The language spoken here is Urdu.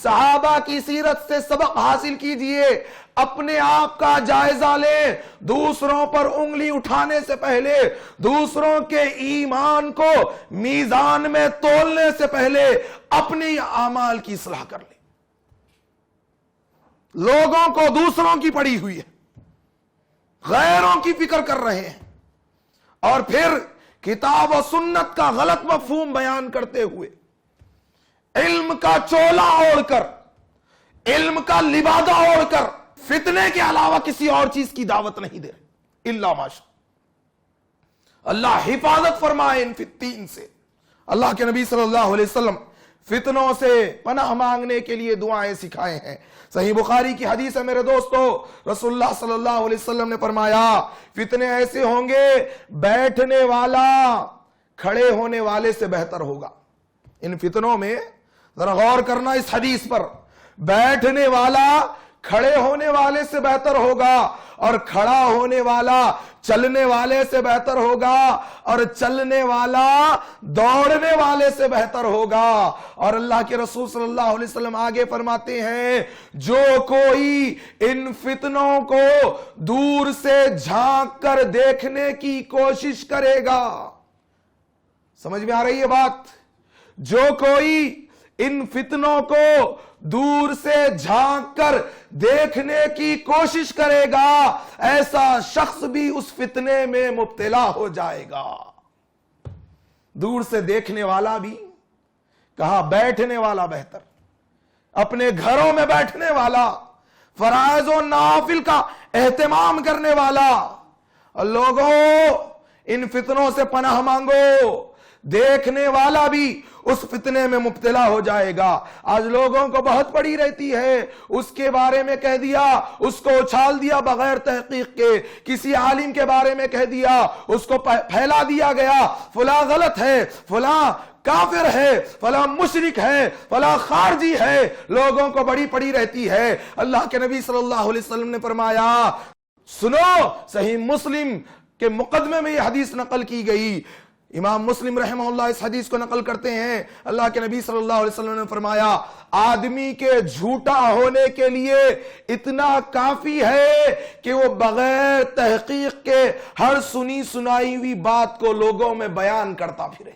صحابہ کی سیرت سے سبق حاصل کیجئے، اپنے آپ کا جائزہ لیں، دوسروں پر انگلی اٹھانے سے پہلے، دوسروں کے ایمان کو میزان میں تولنے سے پہلے اپنی اعمال کی اصلاح کر لیں۔ لوگوں کو دوسروں کی پڑی ہوئی ہے، غیروں کی فکر کر رہے ہیں، اور پھر کتاب و سنت کا غلط مفہوم بیان کرتے ہوئے علم کا چولا اوڑھ کر، علم کا لبادہ اوڑھ کر فتنے کے علاوہ کسی اور چیز کی دعوت نہیں دے رہے الا ماشاء اللہ۔ حفاظت فرمائے ان فتین سے۔ اللہ کے نبی صلی اللہ علیہ وسلم فتنوں سے پناہ مانگنے کے لیے دعائیں سکھائے ہیں۔ صحیح بخاری کی حدیث ہے میرے دوستو، رسول اللہ صلی اللہ علیہ وسلم نے فرمایا فتنے ایسے ہوں گے بیٹھنے والا کھڑے ہونے والے سے بہتر ہوگا۔ ان فتنوں میں ذرا غور کرنا اس حدیث پر، بیٹھنے والا کھڑے ہونے والے سے بہتر ہوگا، اور کھڑا ہونے والا چلنے والے سے بہتر ہوگا، اور چلنے والا دوڑنے والے سے بہتر ہوگا۔ اور اللہ کے رسول صلی اللہ علیہ وسلم آگے فرماتے ہیں جو کوئی ان فتنوں کو دور سے جھانک کر دیکھنے کی کوشش کرے گا، سمجھ میں آ رہی ہے بات؟ جو کوئی ان فتنوں کو دور سے جھانک کر دیکھنے کی کوشش کرے گا، ایسا شخص بھی اس فتنے میں مبتلا ہو جائے گا۔ دور سے دیکھنے والا بھی کہا، بیٹھنے والا بہتر، اپنے گھروں میں بیٹھنے والا، فرائض و نوافل کا اہتمام کرنے والا۔ لوگوں ان فتنوں سے پناہ مانگو، دیکھنے والا بھی اس فتنے میں مبتلا ہو جائے گا۔ آج لوگوں کو بہت پڑی رہتی ہے، اس کے بارے میں کہہ دیا، اس کو اچھال دیا بغیر تحقیق کے، کسی عالم کے بارے میں کہہ دیا، اس کو پھیلا دیا گیا، فلاں غلط ہے، فلاں کافر ہے، فلاں مشرک ہے، فلاں خارجی ہے، لوگوں کو بڑی پڑی رہتی ہے۔ اللہ کے نبی صلی اللہ علیہ وسلم نے فرمایا، سنو، صحیح مسلم کے مقدمے میں یہ حدیث نقل کی گئی، امام مسلم رحمہ اللہ اس حدیث کو نقل کرتے ہیں۔ اللہ کے نبی صلی اللہ علیہ وسلم نے فرمایا، آدمی کے جھوٹا ہونے کے لیے اتنا کافی ہے کہ وہ بغیر تحقیق کے ہر سنی سنائی ہوئی بات کو لوگوں میں بیان کرتا پھرے۔